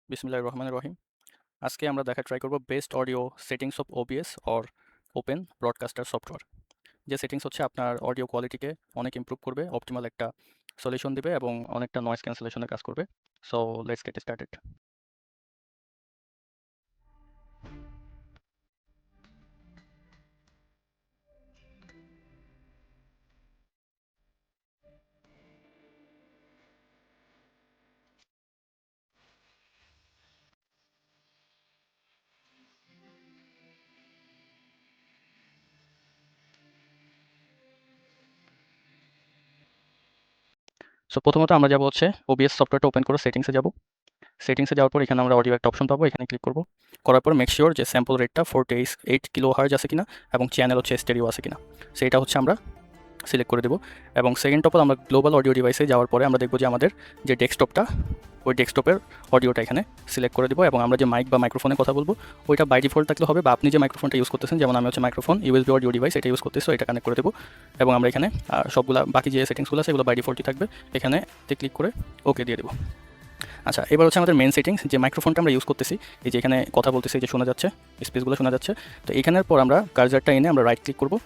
বিসমিল্লাহির রহমানির রহিম। আজকে আমরা দেখা ট্রাই করব best audio settings of OBS or open broadcaster software. যে সেটিংস হচ্ছে আপনার অডিও কোয়ালিটিকে অনেক ইমপ্রুভ করবে, অপটিমাল একটা সলিউশন দিবে এবং অনেকটা নয়েজ ক্যান্সেলেশনের কাজ করবে। So let's get started. So প্রথমত আমরা যাব হচ্ছে ওবিএস সফটওয়্যারটা ওপেন করে সেটিংসে যাব। সেটিংসে যাওয়ার পর এখানে আমরা অডিও একটা অপশন পাবো, এখানে ক্লিক করব। করার পর মেক শিওর যে স্যাম্পল রেটটা 48 কিলো হার্জ আছে কিনা এবং চ্যানেল হচ্ছে স্টেরিও আছে কিনা, সেটা হচ্ছে আমরা সিলেক্ট করে দেবো। এবং সেকেন্ড টপে আমরা গ্লোবাল অডিও ডিভাইসে যাওয়ার পরে আমরা দেখবো যে আমাদের যে ডেস্কটপটা, ওই ডেস্কটপের অডিওটা এখানে সিলেক্ট করে দেবো। এবং আমরা যে মাইক বা মাইক্রোফোনে কথা বলবো ওইটা বাই ডিফল্ট থাকলে হবে, বা আপনি যে মাইক্রোফোনটা ইউজ করতেছেন, যেমন আমি হচ্ছে মাইক্রোফোন ইউএসবি অডিও ডিভাইস এটা ইউজ করতেছি, এটা কানেক্ট করে দেবো। এবং আমরা এখানে সবগুলা বাকি যে সেটিংসগুলো আছে এগুলো বাই ডিফল্টই থাকবে, এখানে ক্লিক করে ওকে দিয়ে দেবো। আচ্ছা, এবার হচ্ছে আমাদের মেন সেটিংস, যে মাইক্রোফোনটা আমরা ইউজ করতেছি, এই যে এখানে কথা বলতেছি, যে শোনা যাচ্ছে, স্পেসগুলো শোনা যাচ্ছে। তো এখানের পর আমরা কার্জারটা এনে আমরা রাইট ক্লিক করবো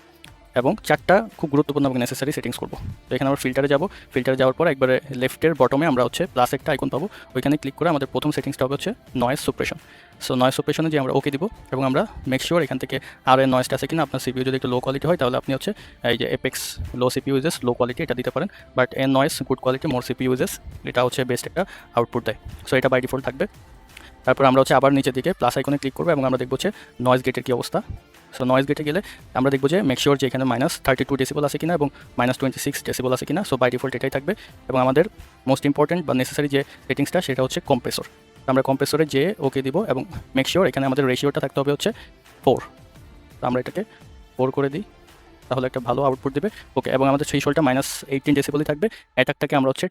এবং চারটা খুব গুরুত্বপূর্ণ এবং নেসেসারি সেটিংস করবো। তো এখানে আমরা ফিল্টারে যাব, ফিল্টারে যাওয়ার পর একবারে লেফটের বটমে আমরা হচ্ছে প্লাস একটা আইকন পাবো, ওইখানে ক্লিক করে আমাদের প্রথম সেটিংসটা হবে হচ্ছে নয়েজ সুপ্রেশন। সো নয়েজ সুপ্রেশনে যে আমরা ওকে দিব এবং আমরা মেক শিওর এখান থেকে আর এর নয়েজটা আছে কিনা। আপনার সিপিইউ যদি একটু লো কোয়ালিটি হয় তাহলে আপনি হচ্ছে এই যে এপেক্স লো সিপিইউ ইউজেস লো কোয়ালিটি এটা দিতে পারেন, বাট এর নয়েজ গুড কোয়ালিটি মোর সিপিইউ ইউজেস এটা হচ্ছে বেস্ট একটা আউটপুট দেয়। সো এটা বাই ডিফল্ট থাকবে। তারপর আমরা হচ্ছে আবার নিচের দিকে প্লাস আইকনে ক্লিক করবো এবং আমরা দেখবো হচ্ছে নয়েজ গেটের কী অবস্থা। সো নয়েজ গেটে গেলে আমরা দেখবো যে মেক শিওর যে এখানে -32 ডেসিবল আছে কিনা এবং -26 ডেসিবল আছে কিনা। সো বাই ডিফল্ট এটাই থাকবে। এবং আমাদের মোস্ট ইম্পর্টেন্ট বা নেসেসারি যে সেটিংসটা সেটা হচ্ছে কম্প্রেসর। আমরা কম্প্রেসরে যে ওকে দিব এবং মেক শিওর এখানে আমাদের রেশিওটা থাকতে হবে হচ্ছে 4। তো আমরা এটাকে 4 করে দিই, তাহলে একটা ভালো আউটপুট দেবে। ওকে, এবং আমাদের থ্রেশহোল্ডটা -18 ডেসিবলই থাকবে। অ্যাটাকটাকে আমরা হচ্ছে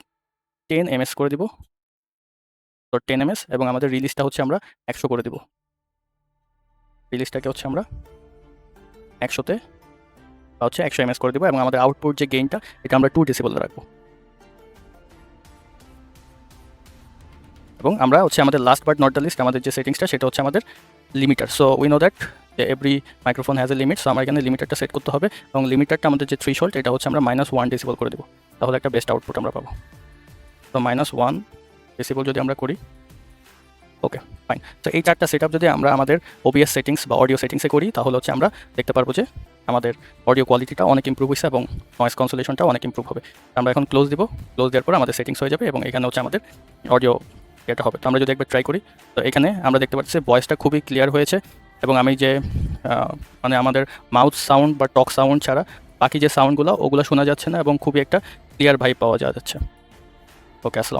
10 ms করে দিব, তো 10 ms। এবং আমাদের রিলিজটা হচ্ছে আমরা 100 করে দিব। রিলিজটাকে হচ্ছে আমরা 100-তে বা হচ্ছে 100 ms করে দেবো। এবং আমাদের আউটপুট যে গেইনটা এটা আমরা 2 ডেসিবল রাখবো। এবং আমরা হচ্ছে আমাদের last but not the least, আমাদের যে সেটিংসটা সেটা হচ্ছে আমাদের limiter. So we know that every microphone has a limit. সো আমরা এখানে লিমিটারটা সেট করতে হবে এবং লিমিটারটা আমাদের যে থ্রেশহোল্ড এটা হচ্ছে আমরা -1 ডেসিবল করে দেবো, তাহলে একটা বেস্ট আউটপুট আমরা পাবো। তো -1 ডেসিবল যদি আমরা করি, ওকে ফাইন। তো এই চারটা সেটআপ যদি আমরা আমাদের ওবিএস সেটিংস বা অডিও সেটিংসে করি তাহলে হচ্ছে আমরা দেখতে পারবো যে আমাদের অডিও কোয়ালিটিটা অনেক ইমপ্রুভ হয়েছে এবং নয়েজ কনসোলেশনটা অনেক ইমপ্রুভ হবে। আমরা এখন ক্লোজ দিব, ক্লোজ দেওয়ার পর আমাদের সেটিংস হয়ে যাবে এবং এখানে হচ্ছে আমাদের অডিও এটা হবে। তো আমরা যদি একবার ট্রাই করি, তো এখানে আমরা দেখতে পাচ্ছি ভয়েসটা খুবই ক্লিয়ার হয়েছে। এবং আমি যে মানে আমাদের মাউথ সাউন্ড বা টক সাউন্ড ছাড়া বাকি যে সাউন্ডগুলো ওগুলো শোনা যাচ্ছে না এবং খুবই একটা ক্লিয়ার ভাইব পাওয়া যাচ্ছে। ওকে, আসসালাম।